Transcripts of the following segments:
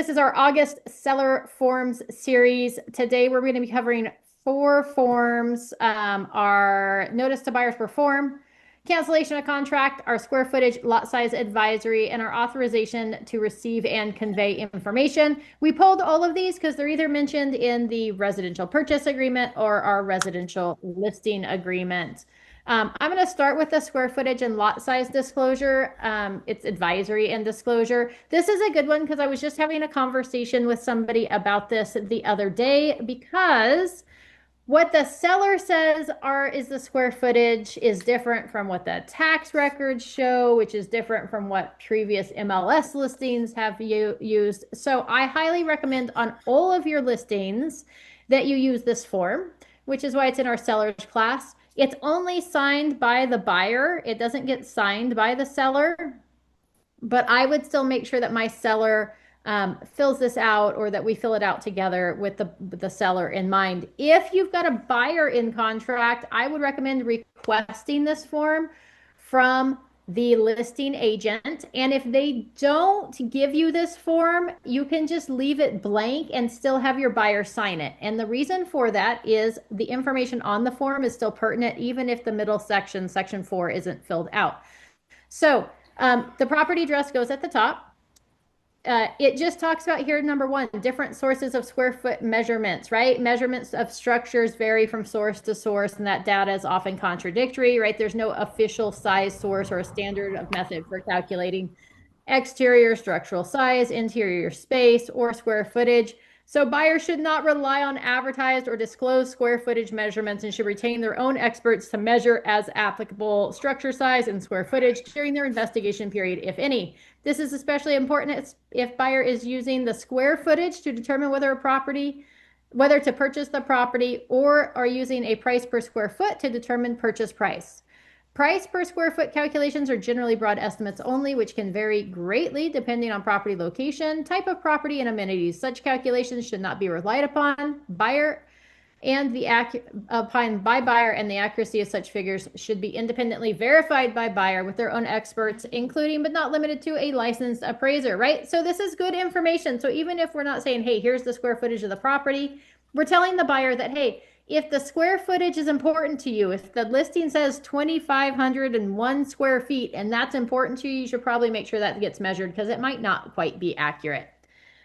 This is our August seller forms series. Today we're going to be covering 4 forms, our notice to buyers per form, cancellation of contract, our square footage lot size advisory, and our authorization to receive and convey information. We pulled all of these because they're either mentioned in the residential purchase agreement or our residential listing agreement. I'm going to start with the square footage and lot size disclosure. It's advisory and disclosure. This is a good one because I was just having a conversation with somebody about this the other day, because what the seller says is the square footage is different from what the tax records show, which is different from what previous MLS listings have used. So I highly recommend on all of your listings that you use this form, which is why it's in our sellers class. It's only signed by the buyer. It doesn't get signed by the seller, but I would still make sure that my seller fills this out, or that we fill it out together with the seller in mind. If you've got a buyer in contract, I would recommend requesting this form from the listing agent. And if they don't give you this form, you can just leave it blank and still have your buyer sign it. And the reason for that is the information on the form is still pertinent, even if the middle section, section 4, isn't filled out. So the property address goes at the top. It just talks about here, number 1, different sources of square foot measurements, right? Measurements of structures vary from source to source, and that data is often contradictory, right? There's no official size source or a standard of method for calculating exterior structural size, interior space, or square footage. So buyers should not rely on advertised or disclosed square footage measurements and should retain their own experts to measure as applicable structure size and square footage during their investigation period, if any. This is especially important if buyer is using the square footage to determine whether to purchase the property, or are using a price per square foot to determine purchase price. Price per square foot calculations are generally broad estimates only, which can vary greatly depending on property location, type of property, and amenities. Such calculations should not be relied upon by buyer, and the accuracy of such figures should be independently verified by buyer with their own experts, including but not limited to a licensed appraiser, right? So this is good information. So even if we're not saying, hey, here's the square footage of the property, we're telling the buyer that, hey, if the square footage is important to you, if the listing says 2,501 square feet and that's important to you, you should probably make sure that gets measured, because it might not quite be accurate.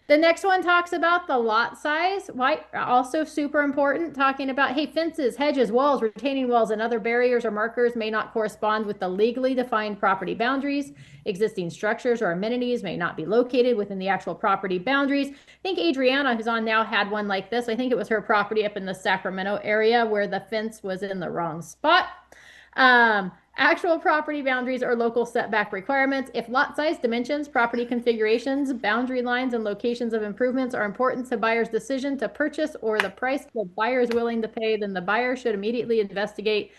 The next one talks about the lot size, right? Also super important, talking about, hey, fences, hedges, walls, retaining walls, and other barriers or markers may not correspond with the legally defined property boundaries. Existing structures or amenities may not be located within the actual property boundaries. I think Adriana, who's on now, had one like this. I think it was her property up in the Sacramento area where the fence was in the wrong spot. Actual property boundaries or local setback requirements. If lot size, dimensions, property configurations, boundary lines, and locations of improvements are important to buyer's decision to purchase, or the price the buyer is willing to pay, then the buyer should independently investigate,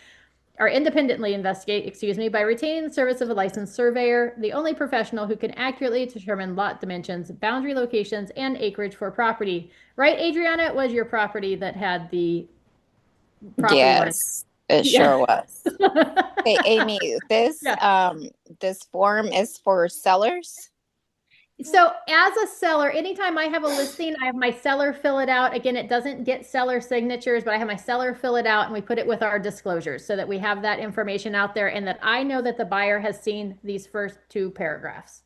by retaining the service of a licensed surveyor, the only professional who can accurately determine lot dimensions, boundary locations, and acreage for property. Right, Adriana? It was your property that had the property Yes, it sure was. Hey, Amy, this Yeah. this form is for sellers. So as a seller, anytime I have a listing, I have my seller fill it out. Again, it doesn't get seller signatures, but I have my seller fill it out and we put it with our disclosures so that we have that information out there and that I know that the buyer has seen these first 2 paragraphs.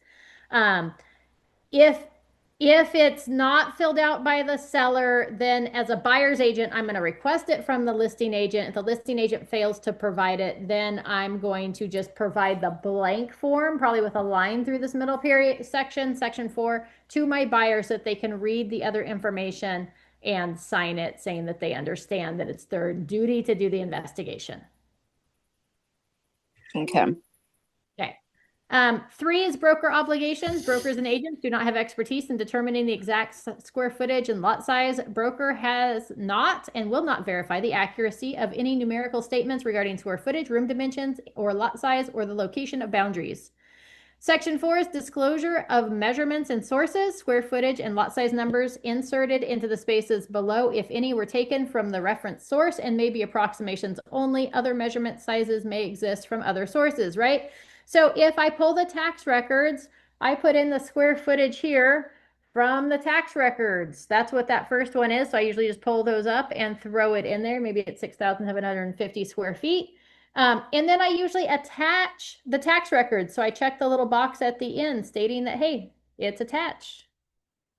If it's not filled out by the seller, then as a buyer's agent, I'm going to request it from the listing agent. If the listing agent fails to provide it, then I'm going to just provide the blank form, probably with a line through this middle period section 4, to my buyer so that they can read the other information and sign it, saying that they understand that it's their duty to do the investigation. Okay. 3 is broker obligations. Brokers and agents do not have expertise in determining the exact square footage and lot size. Broker has not and will not verify the accuracy of any numerical statements regarding square footage, room dimensions, or lot size, or the location of boundaries. Section 4 is disclosure of measurements and sources. Square footage and lot size numbers inserted into the spaces below, if any, were taken from the reference source and may be approximations only. Other measurement sizes may exist from other sources, right? So if I pull the tax records, I put in the square footage here from the tax records. That's what that first one is. So I usually just pull those up and throw it in there. Maybe it's 6,750 square feet. And then I usually attach the tax records. So I check the little box at the end stating that, hey, it's attached,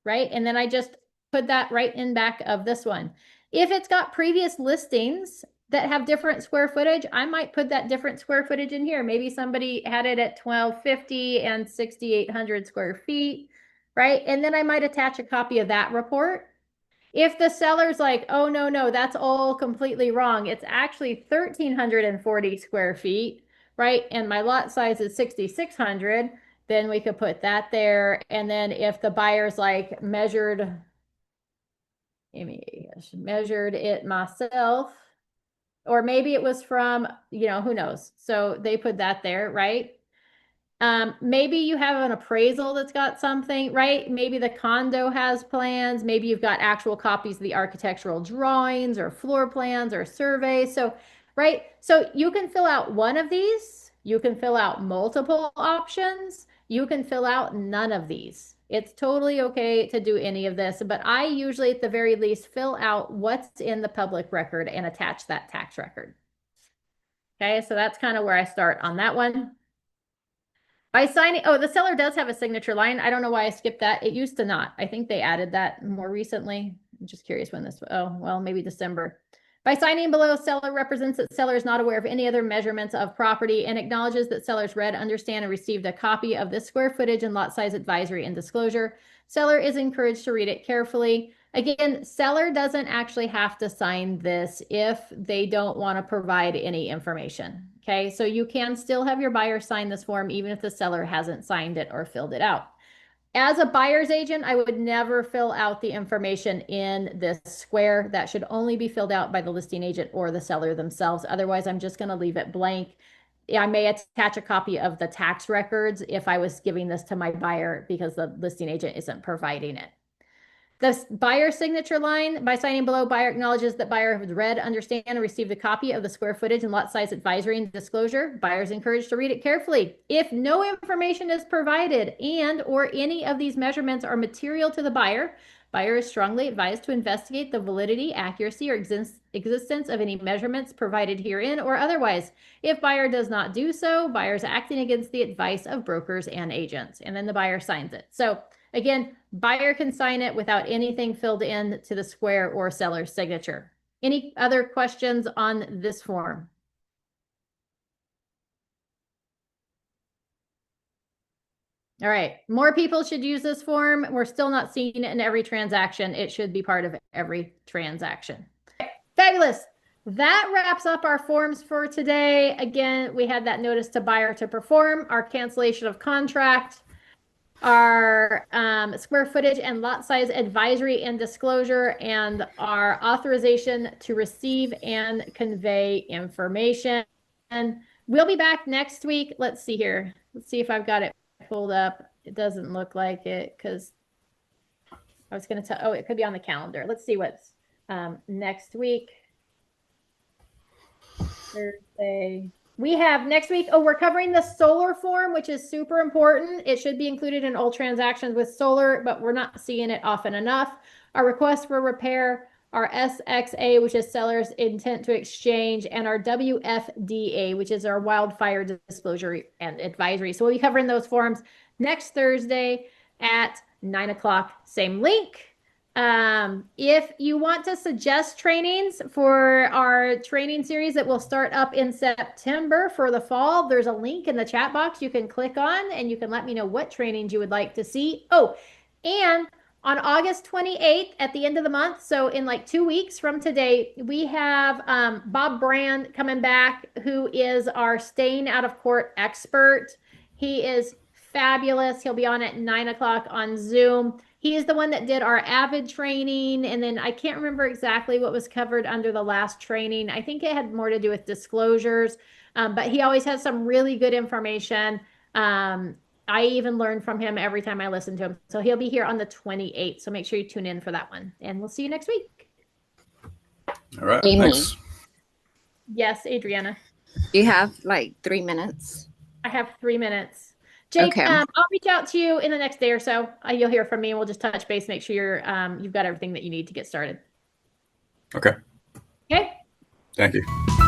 right? And then I just put that right in back of this one. If it's got previous listings that have different square footage, I might put that different square footage in here. Maybe somebody had it at 1,250 and 6,800 square feet, right? And then I might attach a copy of that report. If the seller's like, oh, no, no, that's all completely wrong. It's actually 1,340 square feet, right? And my lot size is 6,600, then we could put that there. And then if the buyer's like measured it myself, or maybe it was from, who knows? So they put that there, right? Maybe you have an appraisal that's got something, right? Maybe the condo has plans. Maybe you've got actual copies of the architectural drawings or floor plans or surveys. So, right? So you can fill out one of these. You can fill out multiple options. You can fill out none of these. It's totally okay to do any of this, but I usually, at the very least, fill out what's in the public record and attach that tax record. Okay, so that's kind of where I start on that one. By signing, oh, the seller does have a signature line. I don't know why I skipped that. It used to not. I think they added that more recently. I'm just curious when this, oh, well, maybe December. By signing below, seller represents that seller is not aware of any other measurements of property and acknowledges that sellers read, understand, and received a copy of this square footage and lot size advisory and disclosure. Seller is encouraged to read it carefully. Again, seller doesn't actually have to sign this if they don't want to provide any information. Okay, so you can still have your buyer sign this form even if the seller hasn't signed it or filled it out. As a buyer's agent, I would never fill out the information in this square. That should only be filled out by the listing agent or the seller themselves. Otherwise, I'm just going to leave it blank. I may attach a copy of the tax records if I was giving this to my buyer because the listing agent isn't providing it. The buyer signature line, by signing below, buyer acknowledges that buyer has read, understand, and received a copy of the square footage and lot size advisory and disclosure. Buyer is encouraged to read it carefully. If no information is provided and or any of these measurements are material to the buyer, buyer is strongly advised to investigate the validity, accuracy, or existence of any measurements provided herein or otherwise. If buyer does not do so, buyer is acting against the advice of brokers and agents. And then the buyer signs it. So again, buyer can sign it without anything filled in to the square or seller's signature. Any other questions on this form? All right, more people should use this form. We're still not seeing it in every transaction. It should be part of every transaction. Okay, fabulous. That wraps up our forms for today. Again, we had that notice to buyer to perform, our cancellation of contract, our square footage and lot size advisory and disclosure, and our authorization to receive and convey information. And we'll be back next week. Let's see here. Let's see if I've got it pulled up. It doesn't look like it because I was going to tell, oh, it could be on the calendar. Let's see what's next week. Thursday. We have next week, oh, we're covering the solar form, which is super important. It should be included in all transactions with solar, but we're not seeing it often enough. Our request for repair, our SXA, which is seller's intent to exchange, and our WFDA, which is our wildfire disclosure and advisory. So we'll be covering those forms next Thursday at 9 o'clock, same link. If you want to suggest trainings for our training series that will start up in September for the fall, there's a link in the chat box you can click on and you can let me know what trainings you would like to see. Oh, and on August 28th at the end of the month, so in like 2 weeks from today, we have Bob Brand coming back, who is our staying out of court expert. He is fabulous. He'll be on at 9 o'clock on Zoom. He is the one that did our Avid training, and then I can't remember exactly what was covered under the last training. I think it had more to do with disclosures, but he always has some really good information. I even learn from him every time I listen to him. So he'll be here on the 28th. So make sure you tune in for that one. And we'll see you next week. All right. Amy. Thanks. Yes, Adriana. Do you have like 3 minutes? I have 3 minutes. Jake, Okay. I'll reach out to you in the next day or so. You'll hear from me, and we'll just touch base, make sure you've got everything that you need to get started. Okay. Okay. Thank you.